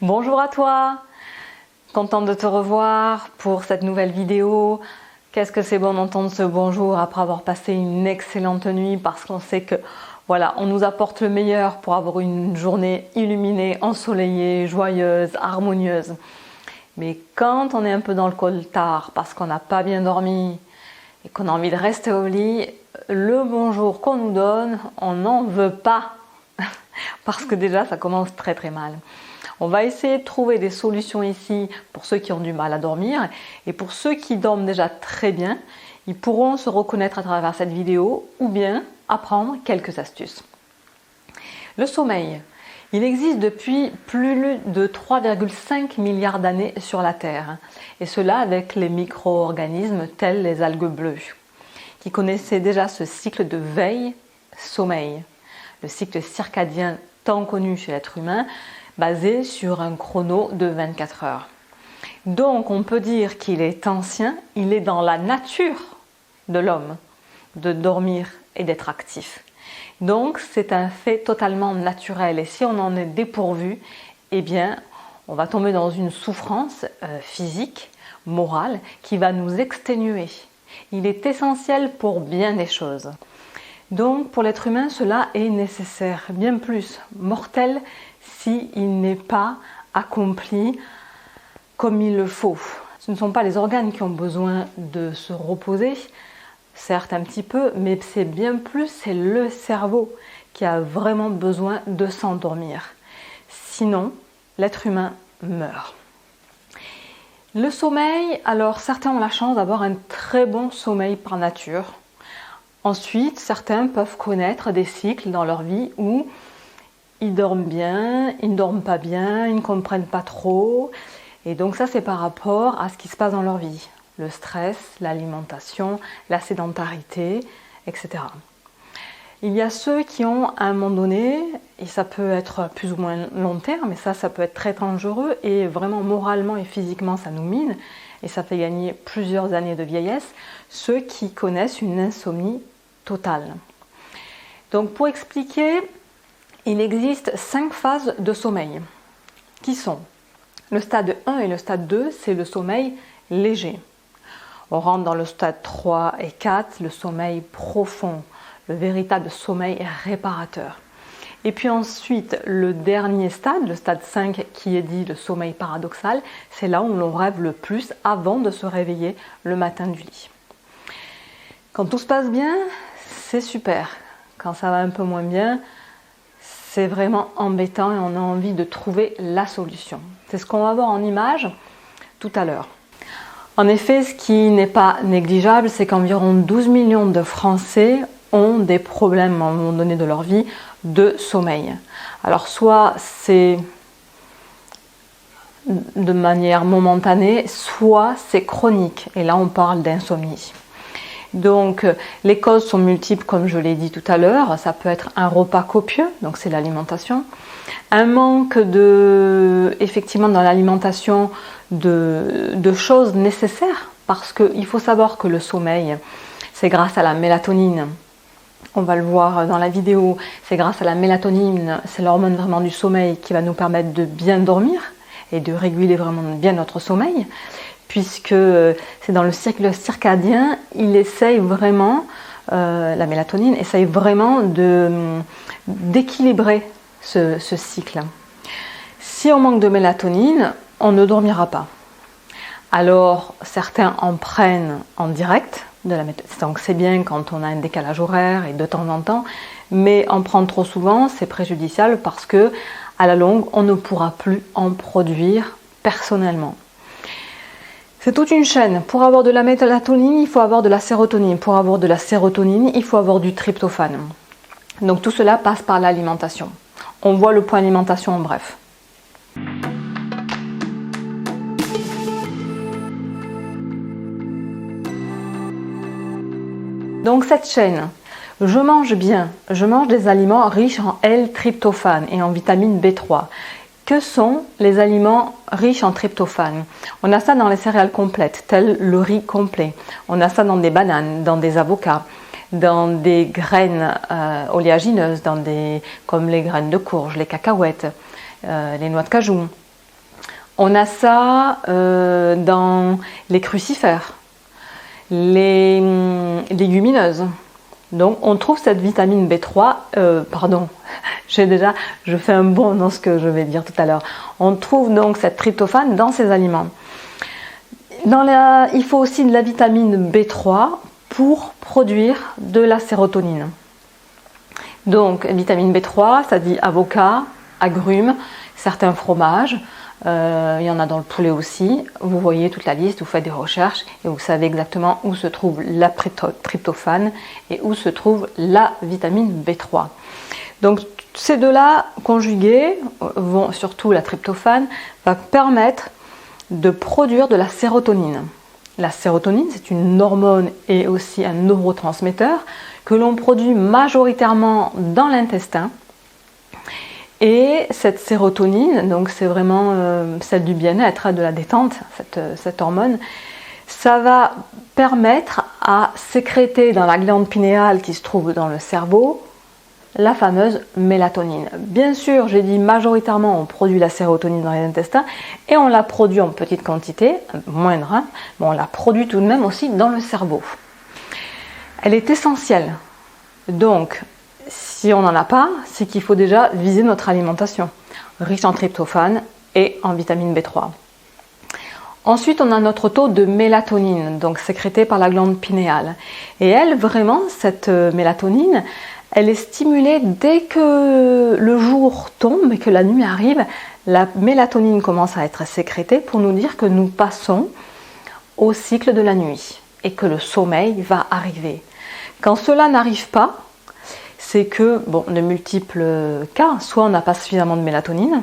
Bonjour à toi, contente de te revoir pour cette nouvelle vidéo. Qu'est-ce que c'est bon d'entendre ce bonjour après avoir passé une excellente nuit, parce qu'on sait que voilà, on nous apporte le meilleur pour avoir une journée illuminée, ensoleillée, joyeuse, harmonieuse. Mais quand on est un peu dans le coltard parce qu'on n'a pas bien dormi et qu'on a envie de rester au lit, le bonjour qu'on nous donne, on n'en veut pas parce que déjà ça commence très très mal. On va essayer de trouver des solutions ici pour ceux qui ont du mal à dormir, et pour ceux qui dorment déjà très bien, ils pourront se reconnaître à travers cette vidéo ou bien apprendre quelques astuces. Le sommeil, il existe depuis plus de 3,5 milliards d'années sur la Terre, et cela avec les micro-organismes tels les algues bleues, qui connaissaient déjà ce cycle de veille-sommeil, le cycle circadien tant connu chez l'être humain, basé sur un chrono de 24 heures. Donc on peut dire qu'il est ancien, il est dans la nature de l'homme de dormir et d'être actif. Donc c'est un fait totalement naturel, et si on en est dépourvu, eh bien on va tomber dans une souffrance physique, morale, qui va nous exténuer. Il est essentiel pour bien des choses. Donc pour l'être humain, cela est nécessaire, bien plus mortel s'il n'est pas accompli comme il le faut. Ce ne sont pas les organes qui ont besoin de se reposer, certes un petit peu, mais c'est bien plus, c'est le cerveau qui a vraiment besoin de s'endormir. Sinon, l'être humain meurt. Le sommeil, alors certains ont la chance d'avoir un très bon sommeil par nature. Ensuite, certains peuvent connaître des cycles dans leur vie où ils dorment bien, ils ne dorment pas bien, ils ne comprennent pas trop. Et donc ça, c'est par rapport à ce qui se passe dans leur vie. Le stress, l'alimentation, la sédentarité, etc. Il y a ceux qui ont, à un moment donné, et ça peut être plus ou moins long terme, mais ça peut être très dangereux, et vraiment moralement et physiquement, ça nous mine, et ça fait gagner plusieurs années de vieillesse, ceux qui connaissent une insomnie totale. Donc pour expliquer, il existe 5 phases de sommeil, qui sont le stade 1 et le stade 2, c'est le sommeil léger. On rentre dans le stade 3 et 4, le sommeil profond, le véritable sommeil réparateur. Et puis ensuite, le dernier stade, le stade 5, qui est dit le sommeil paradoxal, c'est là où l'on rêve le plus avant de se réveiller le matin du lit. Quand tout se passe bien, c'est super. Quand ça va un peu moins bien, c'est vraiment embêtant et on a envie de trouver la solution. C'est ce qu'on va voir en image tout à l'heure. En effet, ce qui n'est pas négligeable, c'est qu'environ 12 millions de Français ont des problèmes à un moment donné de leur vie de sommeil. Alors soit c'est de manière momentanée, soit c'est chronique. Et là, on parle d'insomnie. Donc les causes sont multiples, comme je l'ai dit tout à l'heure. Ça peut être un repas copieux, donc c'est l'alimentation, un manque effectivement dans l'alimentation de choses nécessaires, parce qu'il faut savoir que le sommeil, c'est grâce à la mélatonine. On va le voir dans la vidéo, c'est grâce à la mélatonine, c'est l'hormone vraiment du sommeil qui va nous permettre de bien dormir et de réguler vraiment bien notre sommeil, puisque c'est dans le cycle circadien, il essaye vraiment, la mélatonine essaye vraiment d'équilibrer ce cycle. Si on manque de mélatonine, on ne dormira pas. Alors certains en prennent en direct, donc c'est bien quand on a un décalage horaire et de temps en temps, mais en prendre trop souvent, c'est préjudiciable parce que à la longue, on ne pourra plus en produire personnellement. C'est toute une chaîne. Pour avoir de la mélatonine, il faut avoir de la sérotonine. Pour avoir de la sérotonine, il faut avoir du tryptophane. Donc tout cela passe par l'alimentation. On voit le point alimentation en bref. Donc cette chaîne, je mange bien, je mange des aliments riches en L-tryptophane et en vitamine B3. Que sont les aliments riches en tryptophane? On a ça dans les céréales complètes, telles le riz complet. On a ça dans des bananes, dans des avocats, dans des graines oléagineuses, comme les graines de courge, les cacahuètes, les noix de cajou. On a ça dans les crucifères, les légumineuses. Donc on trouve cette vitamine B3, je fais un bond dans ce que je vais dire tout à l'heure. On trouve donc cette tryptophane dans ces aliments. Il faut aussi de la vitamine B3 pour produire de la sérotonine. Donc vitamine B3, ça dit avocat, agrumes, certains fromages, il y en a dans le poulet aussi. Vous voyez toute la liste, vous faites des recherches et vous savez exactement où se trouve la tryptophane et où se trouve la vitamine B3. Donc ces deux-là conjugués, surtout la tryptophane, va permettre de produire de la sérotonine. La sérotonine, c'est une hormone et aussi un neurotransmetteur que l'on produit majoritairement dans l'intestin. Et cette sérotonine, donc c'est vraiment celle du bien-être, de la détente, cette hormone, ça va permettre à sécréter dans la glande pinéale qui se trouve dans le cerveau la fameuse mélatonine. Bien sûr, j'ai dit majoritairement on produit la sérotonine dans les intestins et on la produit en petite quantité, moindre, hein, mais on la produit tout de même aussi dans le cerveau. Elle est essentielle. Donc, si on n'en a pas, c'est qu'il faut déjà viser notre alimentation, riche en tryptophane et en vitamine B3. Ensuite, on a notre taux de mélatonine, donc sécrété par la glande pinéale. Et elle, vraiment, cette mélatonine, elle est stimulée dès que le jour tombe et que la nuit arrive. La mélatonine commence à être sécrétée pour nous dire que nous passons au cycle de la nuit et que le sommeil va arriver. Quand cela n'arrive pas, c'est que, de multiples cas, soit on n'a pas suffisamment de mélatonine,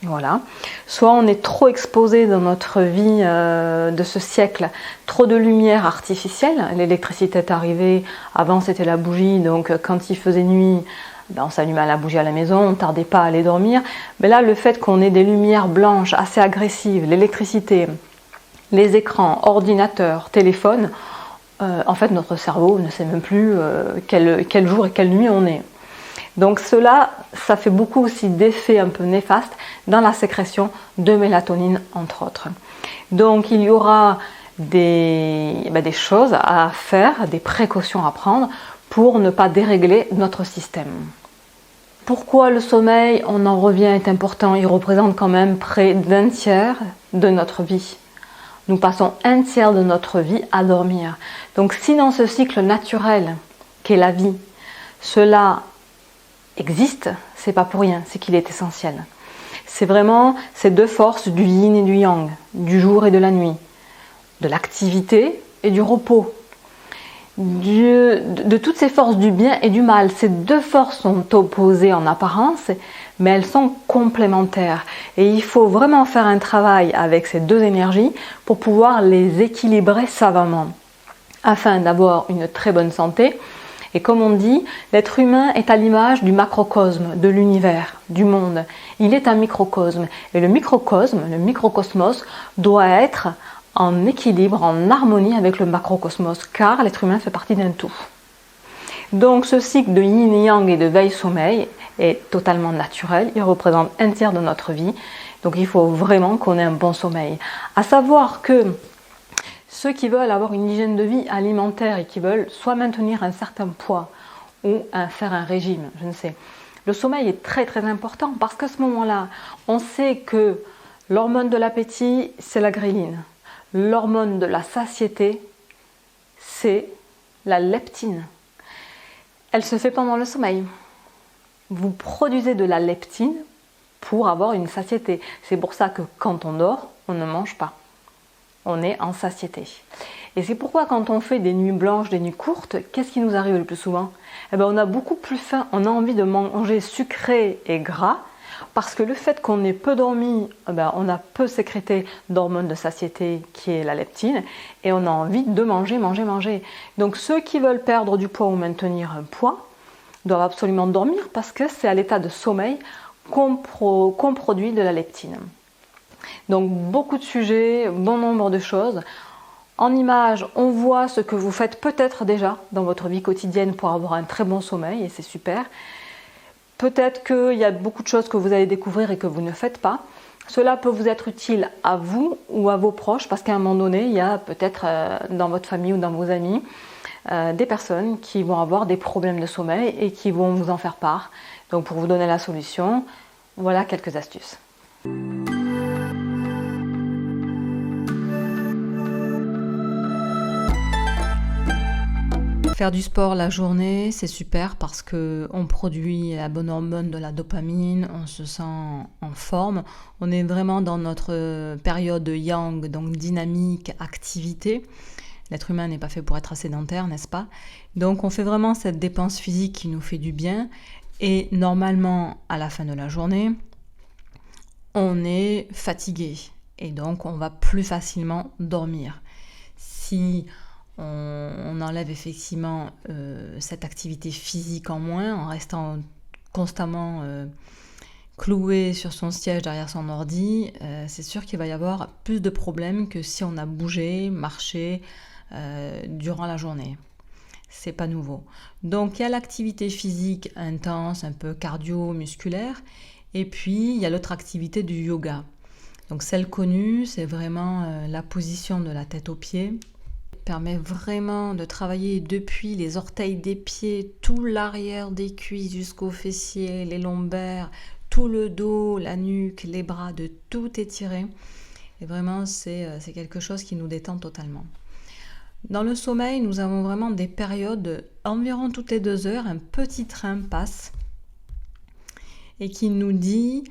voilà, soit on est trop exposé dans notre vie de ce siècle, trop de lumière artificielle, l'électricité est arrivée, avant c'était la bougie, donc quand il faisait nuit, on s'allumait la bougie à la maison, on ne tardait pas à aller dormir, mais là le fait qu'on ait des lumières blanches assez agressives, l'électricité, les écrans, ordinateurs, téléphones, en fait notre cerveau ne sait même plus quel jour et quelle nuit on est. Donc cela, ça fait beaucoup aussi d'effets un peu néfastes dans la sécrétion de mélatonine entre autres. Donc il y aura des choses à faire, des précautions à prendre pour ne pas dérégler notre système. Pourquoi le sommeil, on en revient, est important? Il représente quand même près d'un tiers de notre vie. Nous passons un tiers de notre vie à dormir. Donc si dans ce cycle naturel qu'est la vie, cela existe, c'est pas pour rien, c'est qu'il est essentiel. C'est vraiment ces deux forces du yin et du yang, du jour et de la nuit, de l'activité et du repos, de toutes ces forces du bien et du mal. Ces deux forces sont opposées en apparence, mais elles sont complémentaires. Et il faut vraiment faire un travail avec ces deux énergies pour pouvoir les équilibrer savamment, afin d'avoir une très bonne santé. Et comme on dit, l'être humain est à l'image du macrocosme, de l'univers, du monde. Il est un microcosme. Et le microcosmos, doit être en équilibre, en harmonie avec le macrocosmos, car l'être humain fait partie d'un tout. Donc ce cycle de yin et yang et de veille-sommeil est totalement naturel. Il représente un tiers de notre vie. Donc il faut vraiment qu'on ait un bon sommeil. À savoir que ceux qui veulent avoir une hygiène de vie alimentaire et qui veulent soit maintenir un certain poids ou faire un régime, je ne sais. Le sommeil est très très important parce qu'à ce moment-là, on sait que l'hormone de l'appétit, c'est la gréline. L'hormone de la satiété, c'est la leptine. Elle se fait pendant le sommeil. Vous produisez de la leptine pour avoir une satiété. C'est pour ça que quand on dort, on ne mange pas. On est en satiété. Et c'est pourquoi quand on fait des nuits blanches, des nuits courtes, qu'est-ce qui nous arrive le plus souvent? On a beaucoup plus faim, on a envie de manger sucré et gras, parce que le fait qu'on ait peu dormi, on a peu sécrété d'hormones de satiété qui est la leptine, et on a envie de manger. Donc ceux qui veulent perdre du poids ou maintenir un poids doivent absolument dormir parce que c'est à l'état de sommeil qu'on produit de la leptine. Donc beaucoup de sujets, bon nombre de choses. En image, on voit ce que vous faites peut-être déjà dans votre vie quotidienne pour avoir un très bon sommeil et c'est super. Peut-être qu'il y a beaucoup de choses que vous allez découvrir et que vous ne faites pas. Cela peut vous être utile à vous ou à vos proches parce qu'à un moment donné, il y a peut-être dans votre famille ou dans vos amis des personnes qui vont avoir des problèmes de sommeil et qui vont vous en faire part. Donc pour vous donner la solution, voilà quelques astuces. Faire du sport la journée, c'est super parce qu'on produit la bonne hormone de la dopamine, on se sent en forme. On est vraiment dans notre période yang, donc dynamique, activité. L'être humain n'est pas fait pour être sédentaire, n'est-ce pas? Donc on fait vraiment cette dépense physique qui nous fait du bien. Et normalement, à la fin de la journée, on est fatigué. Et donc on va plus facilement dormir. Si on enlève effectivement cette activité physique en moins en restant constamment cloué sur son siège derrière son ordi, c'est sûr qu'il va y avoir plus de problèmes que si on a bougé, marché durant la journée. C'est pas nouveau. Donc il y a l'activité physique intense, un peu cardio-musculaire, et puis il y a l'autre activité du yoga. Donc celle connue, c'est vraiment la position de la tête aux pieds. Permet vraiment de travailler depuis les orteils des pieds, tout l'arrière des cuisses jusqu'aux fessiers, les lombaires, tout le dos, la nuque, les bras, de tout étirer. Et vraiment, c'est quelque chose qui nous détend totalement. Dans le sommeil, nous avons vraiment des périodes, environ toutes les 2 heures, un petit train passe et qui nous dit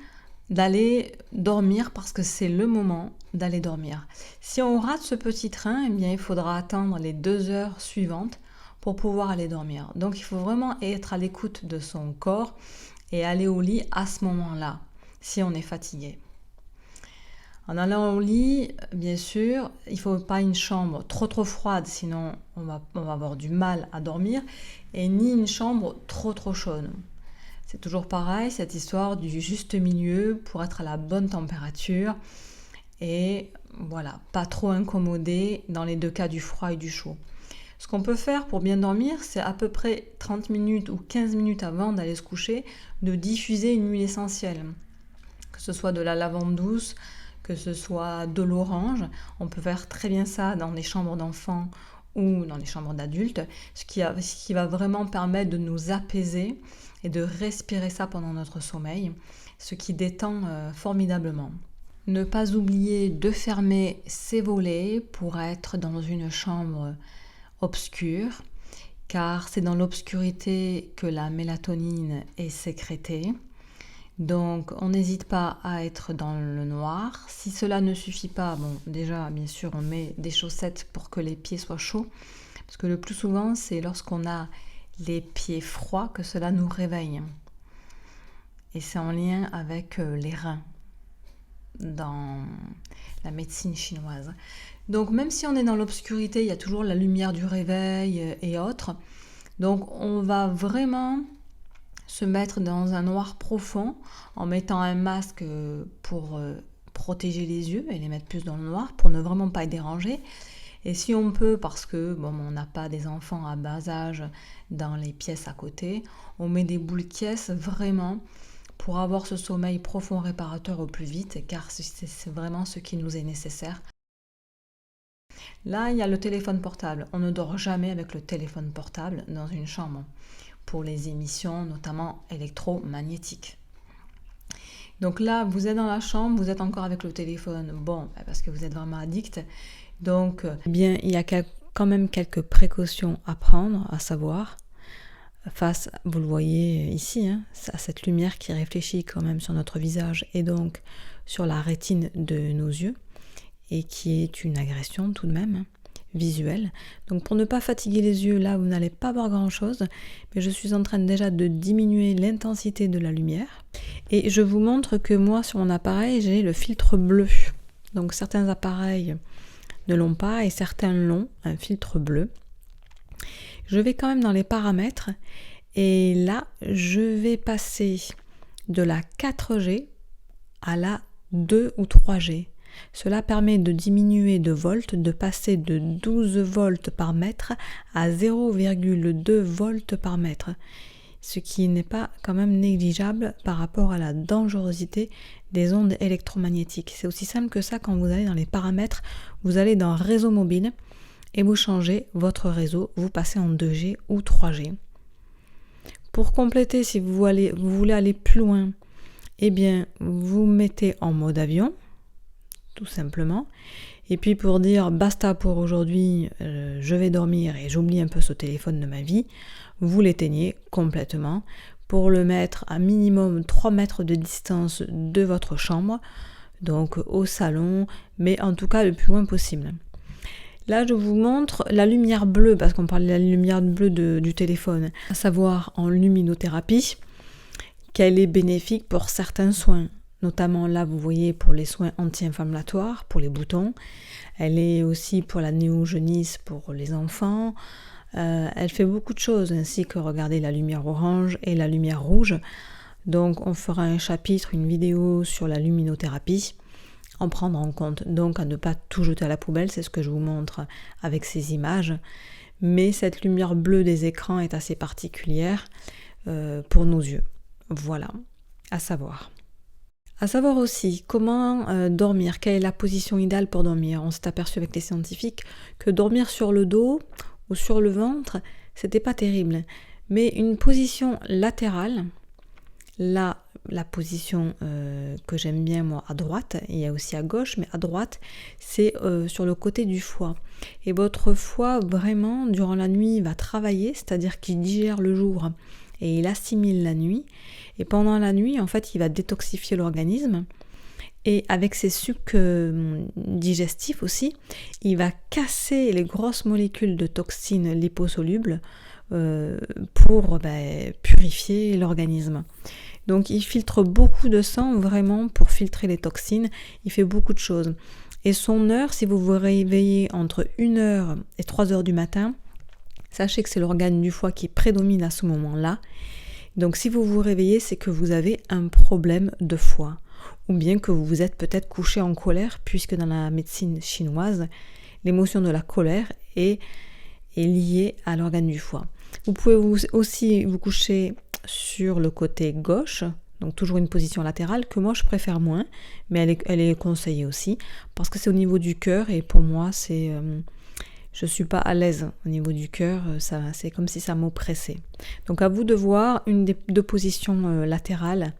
d'aller dormir parce que c'est le moment d'aller dormir. Si on rate ce petit train, eh bien, il faudra attendre les 2 heures suivantes pour pouvoir aller dormir. Donc il faut vraiment être à l'écoute de son corps et aller au lit à ce moment-là, si on est fatigué. En allant au lit, bien sûr, il ne faut pas une chambre trop froide, sinon on va avoir du mal à dormir, et ni une chambre trop chaude. C'est toujours pareil, cette histoire du juste milieu pour être à la bonne température et voilà, pas trop incommodé dans les 2 cas du froid et du chaud. Ce qu'on peut faire pour bien dormir, c'est à peu près 30 minutes ou 15 minutes avant d'aller se coucher, de diffuser une huile essentielle. Que ce soit de la lavande douce, que ce soit de l'orange. On peut faire très bien ça dans les chambres d'enfants ou dans les chambres d'adultes, ce qui va vraiment permettre de nous apaiser et de respirer ça pendant notre sommeil, ce qui détend formidablement. Ne pas oublier de fermer ses volets pour être dans une chambre obscure, car c'est dans l'obscurité que la mélatonine est sécrétée. Donc on n'hésite pas à être dans le noir. Si cela ne suffit pas, bon déjà bien sûr on met des chaussettes pour que les pieds soient chauds, parce que le plus souvent c'est lorsqu'on a les pieds froids que cela nous réveille. Et c'est en lien avec les reins dans la médecine chinoise. Donc même si on est dans l'obscurité, il y a toujours la lumière du réveil et autres. Donc on va vraiment se mettre dans un noir profond en mettant un masque pour protéger les yeux et les mettre plus dans le noir pour ne vraiment pas être dérangé. Et si on peut, parce que bon, on n'a pas des enfants à bas âge dans les pièces à côté, on met des boules caisses vraiment pour avoir ce sommeil profond réparateur au plus vite, car c'est vraiment ce qui nous est nécessaire. Là, il y a le téléphone portable. On ne dort jamais avec le téléphone portable dans une chambre pour les émissions, notamment électromagnétiques. Donc là, vous êtes dans la chambre, vous êtes encore avec le téléphone. Bon, parce que vous êtes vraiment addict. Donc, eh bien, il y a quand même quelques précautions à prendre, à savoir, face, vous le voyez ici, à cette lumière qui réfléchit quand même sur notre visage et donc sur la rétine de nos yeux, et qui est une agression tout de même visuelle. Donc pour ne pas fatiguer les yeux, là vous n'allez pas voir grand chose, mais je suis en train déjà de diminuer l'intensité de la lumière, et je vous montre que moi sur mon appareil j'ai le filtre bleu. Donc certains appareils ne l'ont pas et certains l'ont, un filtre bleu. Je vais quand même dans les paramètres et là je vais passer de la 4G à la 2 ou 3G. Cela permet de diminuer de volts, de passer de 12 volts par mètre à 0,2 volts par mètre. ce qui n'est pas quand même négligeable par rapport à la dangerosité des ondes électromagnétiques. C'est aussi simple que ça. Quand vous allez dans les paramètres, vous allez dans réseau mobile et vous changez votre réseau, vous passez en 2G ou 3G. Pour compléter, si vous voulez aller plus loin, eh bien, vous mettez en mode avion, tout simplement. Et puis pour dire basta pour aujourd'hui, je vais dormir et j'oublie un peu ce téléphone de ma vie, vous l'éteignez complètement pour le mettre à minimum 3 mètres de distance de votre chambre, donc au salon, mais en tout cas le plus loin possible. Là, je vous montre la lumière bleue, parce qu'on parle de la lumière bleue du téléphone, à savoir en luminothérapie, qu'elle est bénéfique pour certains soins. Notamment là, vous voyez, pour les soins anti-inflammatoires, pour les boutons. Elle est aussi pour la néogenisse pour les enfants. Elle fait beaucoup de choses, ainsi que regarder la lumière orange et la lumière rouge. Donc, on fera un chapitre, une vidéo sur la luminothérapie. En prendre en compte, donc à ne pas tout jeter à la poubelle, c'est ce que je vous montre avec ces images. Mais cette lumière bleue des écrans est assez particulière pour nos yeux. Voilà, à savoir. À savoir aussi comment dormir, quelle est la position idéale pour dormir. On s'est aperçu avec les scientifiques que dormir sur le dos ou sur le ventre, c'était pas terrible. Mais une position latérale, là, la position que j'aime bien moi à droite, il y a aussi à gauche, mais à droite, c'est sur le côté du foie. Et votre foie, vraiment, durant la nuit, va travailler, c'est-à-dire qu'il digère le jour et il assimile la nuit. Et pendant la nuit, en fait, il va détoxifier l'organisme. Et avec ses sucs digestifs aussi, il va casser les grosses molécules de toxines liposolubles pour purifier l'organisme. Donc il filtre beaucoup de sang vraiment pour filtrer les toxines, il fait beaucoup de choses. Et son heure, si vous vous réveillez entre 1h et 3h du matin, sachez que c'est l'organe du foie qui prédomine à ce moment-là. Donc si vous vous réveillez, c'est que vous avez un problème de foie. Ou bien que vous vous êtes peut-être couché en colère, puisque dans la médecine chinoise, l'émotion de la colère est liée à l'organe du foie. Vous pouvez aussi vous coucher sur le côté gauche, donc toujours une position latérale que moi je préfère moins, mais elle est conseillée aussi parce que c'est au niveau du cœur et pour moi je suis pas à l'aise au niveau du cœur, c'est comme si ça m'oppressait. Donc à vous de voir une des deux positions latérales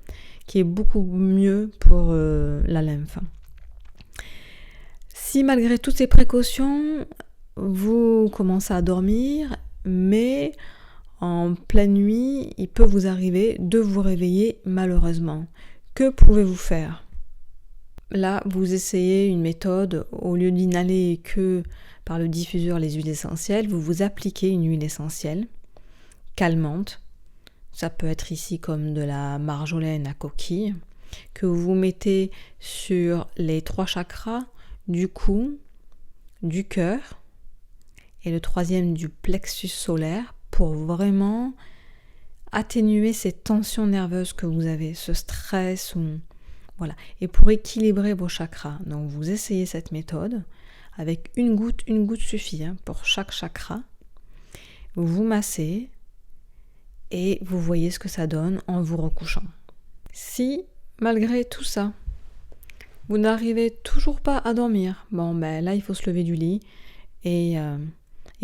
qui est beaucoup mieux pour la lymphe. Si malgré toutes ces précautions vous commencez à dormir, mais en pleine nuit, il peut vous arriver de vous réveiller malheureusement. Que pouvez-vous faire ? Là, vous essayez une méthode, au lieu d'inhaler que par le diffuseur les huiles essentielles, vous vous appliquez une huile essentielle calmante. Ça peut être ici comme de la marjolaine à coquille, que vous mettez sur les 3 chakras du cou, du cœur et le 3e du plexus solaire pour vraiment atténuer ces tensions nerveuses que vous avez, ce stress, voilà, et pour équilibrer vos chakras. Donc vous essayez cette méthode avec une goutte suffit pour chaque chakra. Vous massez et vous voyez ce que ça donne en vous recouchant. Si malgré tout ça, vous n'arrivez toujours pas à dormir, là il faut se lever du lit et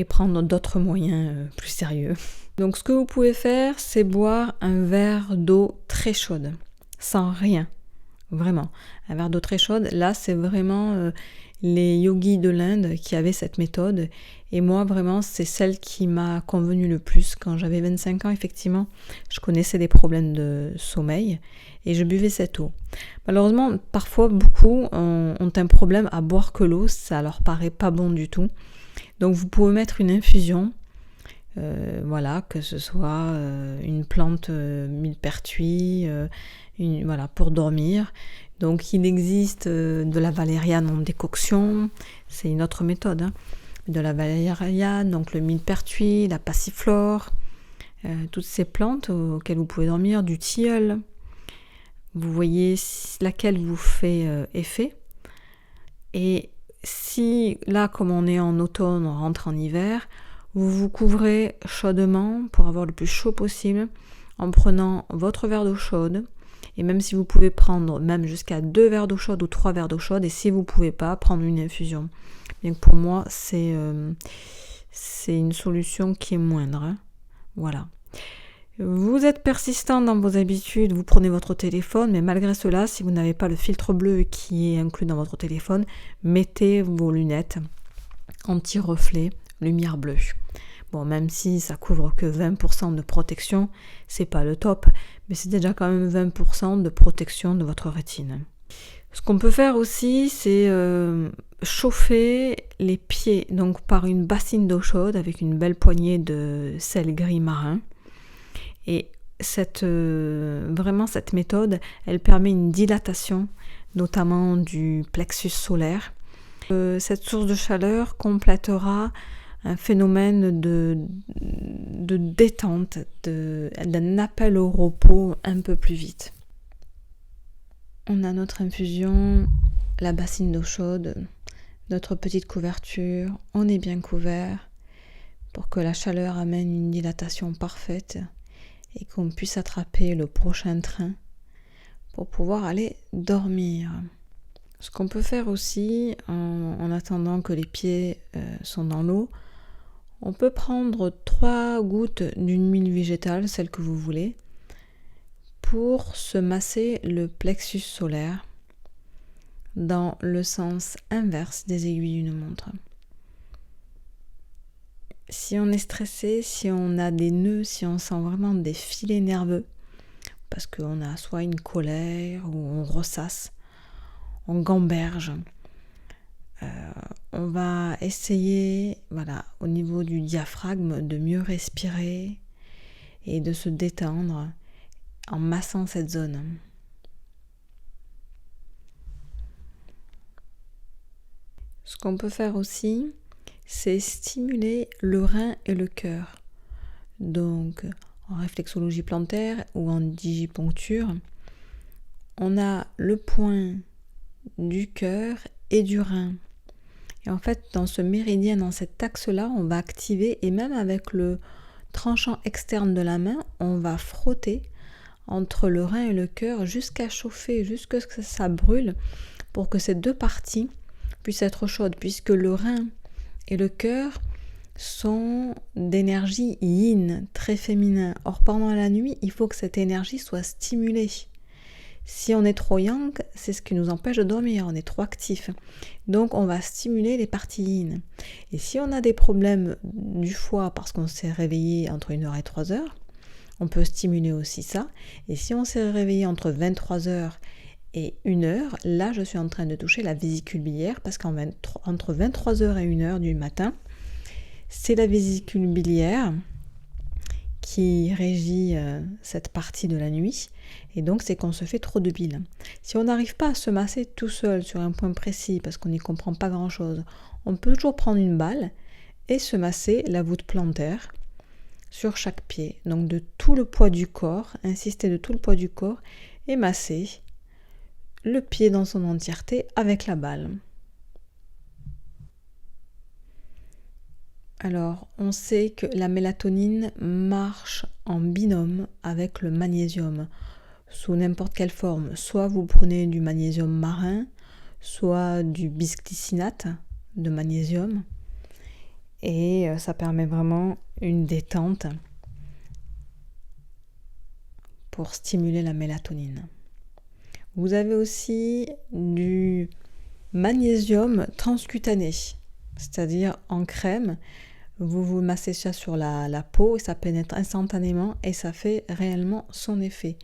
prendre d'autres moyens plus sérieux. Donc ce que vous pouvez faire, c'est boire un verre d'eau très chaude, sans rien, vraiment. Un verre d'eau très chaude, là c'est vraiment les yogis de l'Inde qui avaient cette méthode, et moi vraiment c'est celle qui m'a convenu le plus. Quand j'avais 25 ans, effectivement, je connaissais des problèmes de sommeil, et je buvais cette eau. Malheureusement, parfois beaucoup ont un problème à boire que l'eau, ça leur paraît pas bon du tout. Donc vous pouvez mettre une infusion, que ce soit une plante millepertuis, pour dormir. Donc il existe de la valériane en décoction, c'est une autre méthode, de la valériane, donc le millepertuis, la passiflore, toutes ces plantes auxquelles vous pouvez dormir, du tilleul. Vous voyez laquelle vous fait effet. Et si là, comme on est en automne, on rentre en hiver, vous vous couvrez chaudement pour avoir le plus chaud possible. en prenant votre verre d'eau chaude. Et même si vous pouvez prendre même jusqu'à 2 verres d'eau chaude ou 3 verres d'eau chaude, et si vous ne pouvez pas, prendre une infusion. Donc pour moi, c'est une solution qui est moindre. Hein. Voilà. Vous êtes persistant dans vos habitudes, vous prenez votre téléphone, mais malgré cela, si vous n'avez pas le filtre bleu qui est inclus dans votre téléphone, mettez vos lunettes anti-reflet, lumière bleue. Bon, même si ça couvre que 20% de protection, c'est pas le top, mais c'est déjà quand même 20% de protection de votre rétine. Ce qu'on peut faire aussi, c'est chauffer les pieds donc par une bassine d'eau chaude avec une belle poignée de sel gris marin. Et vraiment cette méthode, elle permet une dilatation, notamment du plexus solaire. Cette source de chaleur complétera un phénomène de détente, d'un appel au repos un peu plus vite. On a notre infusion, la bassine d'eau chaude, notre petite couverture, on est bien couvert pour que la chaleur amène une dilatation parfaite et qu'on puisse attraper le prochain train pour pouvoir aller dormir. Ce qu'on peut faire aussi, en attendant que les pieds sont dans l'eau, on peut prendre 3 gouttes d'une huile végétale, celle que vous voulez, pour se masser le plexus solaire dans le sens inverse des aiguilles d'une montre. Si on est stressé, si on a des nœuds, si on sent vraiment des filets nerveux, parce qu'on a soit une colère ou on ressasse, on gamberge, on va essayer, au niveau du diaphragme, de mieux respirer et de se détendre en massant cette zone. Ce qu'on peut faire aussi, c'est stimuler le rein et le cœur. Donc, en réflexologie plantaire ou en digiponcture, on a le point du cœur et du rein. Et en fait, dans ce méridien, dans cet axe-là, on va activer, et même avec le tranchant externe de la main, on va frotter entre le rein et le cœur jusqu'à chauffer, jusqu'à ce que ça brûle, pour que ces deux parties puissent être chaudes, puisque le rein et le cœur sont d'énergie yin, très féminin. Or, pendant la nuit, il faut que cette énergie soit stimulée. Si on est trop yang, c'est ce qui nous empêche de dormir, on est trop actif. Donc on va stimuler les parties yin. Et si on a des problèmes du foie parce qu'on s'est réveillé entre 1h et 3h, on peut stimuler aussi ça. Et si on s'est réveillé entre 23h et 1h, là je suis en train de toucher la vésicule biliaire parce qu'entre 23h et 1h du matin, c'est la vésicule biliaire qui régit cette partie de la nuit, et donc c'est qu'on se fait trop de bile. Si on n'arrive pas à se masser tout seul sur un point précis parce qu'on n'y comprend pas grand chose, on peut toujours prendre une balle et se masser la voûte plantaire sur chaque pied, donc de tout le poids du corps, insister de tout le poids du corps et masser le pied dans son entièreté avec la balle. Alors, on sait que la mélatonine marche en binôme avec le magnésium, sous n'importe quelle forme. Soit vous prenez du magnésium marin, soit du bisglycinate de magnésium. Et ça permet vraiment une détente pour stimuler la mélatonine. Vous avez aussi du magnésium transcutané, c'est-à-dire en crème. Vous vous massez ça sur la peau et ça pénètre instantanément et ça fait réellement son effet.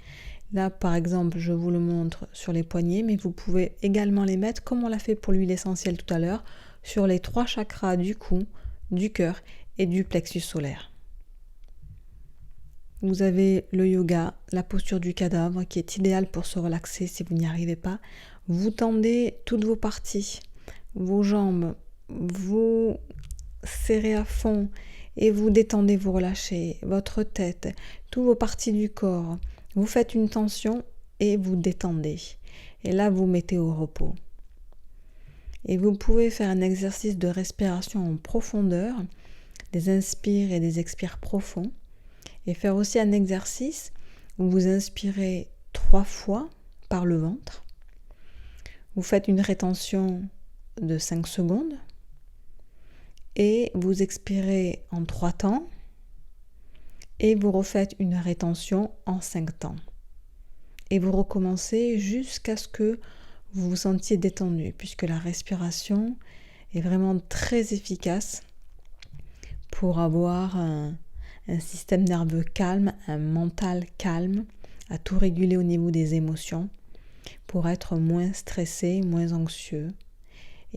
Là, par exemple, je vous le montre sur les poignets, mais vous pouvez également les mettre, comme on l'a fait pour l'huile essentielle tout à l'heure, sur les 3 chakras du cou, du cœur et du plexus solaire. Vous avez le yoga, la posture du cadavre qui est idéale pour se relaxer si vous n'y arrivez pas. Vous tendez toutes vos parties, vos jambes, vous serrez à fond et vous détendez, vous relâchez votre tête, toutes vos parties du corps. Vous faites une tension et vous détendez. Et là, vous mettez au repos. Et vous pouvez faire un exercice de respiration en profondeur, des inspires et des expires profonds. Et faire aussi un exercice vous inspirez 3 fois par le ventre. Vous faites une rétention de 5 secondes et vous expirez en 3 temps et vous refaites une rétention en 5 temps. Et vous recommencez jusqu'à ce que vous vous sentiez détendu, puisque la respiration est vraiment très efficace pour avoir un système nerveux calme, un mental calme, à tout réguler au niveau des émotions, pour être moins stressé, moins anxieux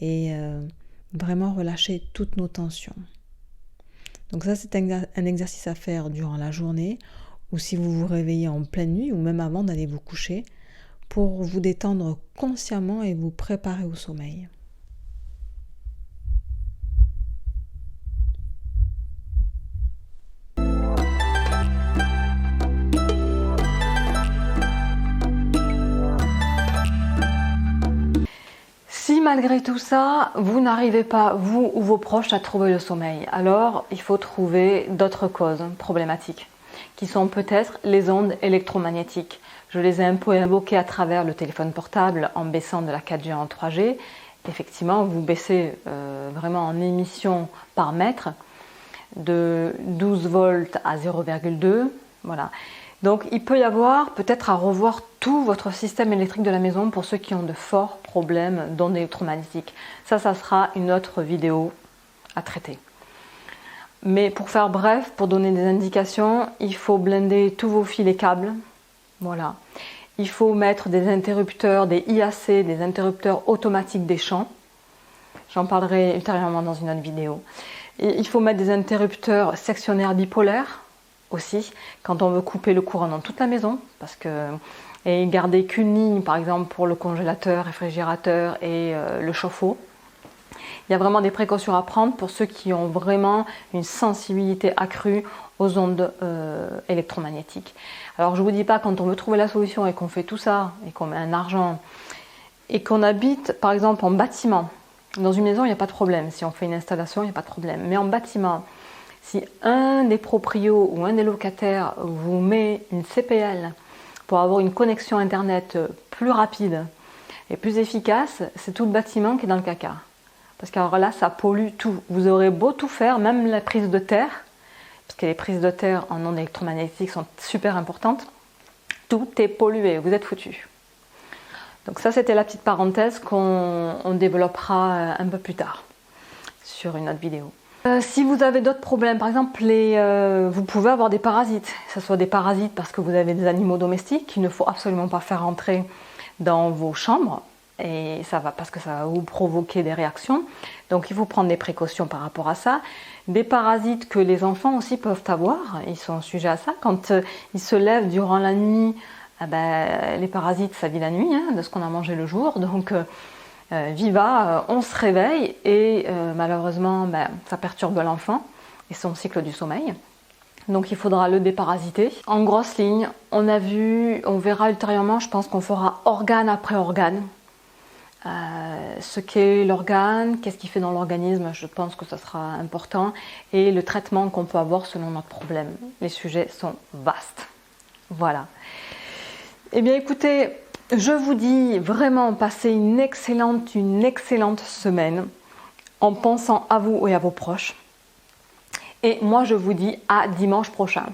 et vraiment relâcher toutes nos tensions. Donc ça, c'est un exercice à faire durant la journée ou si vous vous réveillez en pleine nuit ou même avant d'aller vous coucher pour vous détendre consciemment et vous préparer au sommeil. Si malgré tout ça, vous n'arrivez pas, vous ou vos proches, à trouver le sommeil, alors il faut trouver d'autres causes problématiques, qui sont peut-être les ondes électromagnétiques. Je les ai un peu invoquées à travers le téléphone portable en baissant de la 4G en 3G. Effectivement, vous baissez vraiment en émission par mètre de 12 volts à 0,2. Voilà. Donc il peut y avoir peut-être à revoir tout votre système électrique de la maison pour ceux qui ont de forts problèmes d'ondes électromagnétiques. Ça sera une autre vidéo à traiter. Mais pour faire bref, pour donner des indications, il faut blinder tous vos fils et câbles. Voilà. Il faut mettre des interrupteurs, des IAC, des interrupteurs automatiques des champs. J'en parlerai ultérieurement dans une autre vidéo. Et il faut mettre des interrupteurs sectionnaires bipolaires aussi, quand on veut couper le courant dans toute la maison, et garder qu'une ligne, par exemple, pour le congélateur, réfrigérateur et le chauffe-eau. Il y a vraiment des précautions à prendre pour ceux qui ont vraiment une sensibilité accrue aux ondes électromagnétiques. Alors je ne vous dis pas, quand on veut trouver la solution et qu'on fait tout ça, et qu'on met un argent, et qu'on habite par exemple en bâtiment, dans une maison il n'y a pas de problème, si on fait une installation il n'y a pas de problème, mais en bâtiment, si un des proprios ou un des locataires vous met une CPL pour avoir une connexion internet plus rapide et plus efficace, c'est tout le bâtiment qui est dans le caca. Parce que alors là, ça pollue tout. Vous aurez beau tout faire, même la prise de terre, parce que les prises de terre en ondes électromagnétiques sont super importantes, tout est pollué, vous êtes foutus. Donc ça, c'était la petite parenthèse qu'on développera un peu plus tard sur une autre vidéo. Si vous avez d'autres problèmes, par exemple, vous pouvez avoir des parasites. Que ce soit des parasites parce que vous avez des animaux domestiques qu'il ne faut absolument pas faire entrer dans vos chambres. Et parce que ça va vous provoquer des réactions. Donc il faut prendre des précautions par rapport à ça. Des parasites que les enfants aussi peuvent avoir, ils sont sujets à ça. Quand ils se lèvent durant la nuit, les parasites ça vit la nuit, de ce qu'on a mangé le jour. Donc viva, on se réveille et malheureusement ça perturbe l'enfant et son cycle du sommeil. Donc il faudra le déparasiter. En grosse ligne, on verra ultérieurement, je pense qu'on fera organe après organe. Ce qu'est l'organe, qu'est-ce qu'il fait dans l'organisme, je pense que ça sera important, et le traitement qu'on peut avoir selon notre problème. Les sujets sont vastes. Voilà. Eh bien écoutez, je vous dis vraiment passez une excellente semaine en pensant à vous et à vos proches. Et moi je vous dis à dimanche prochain.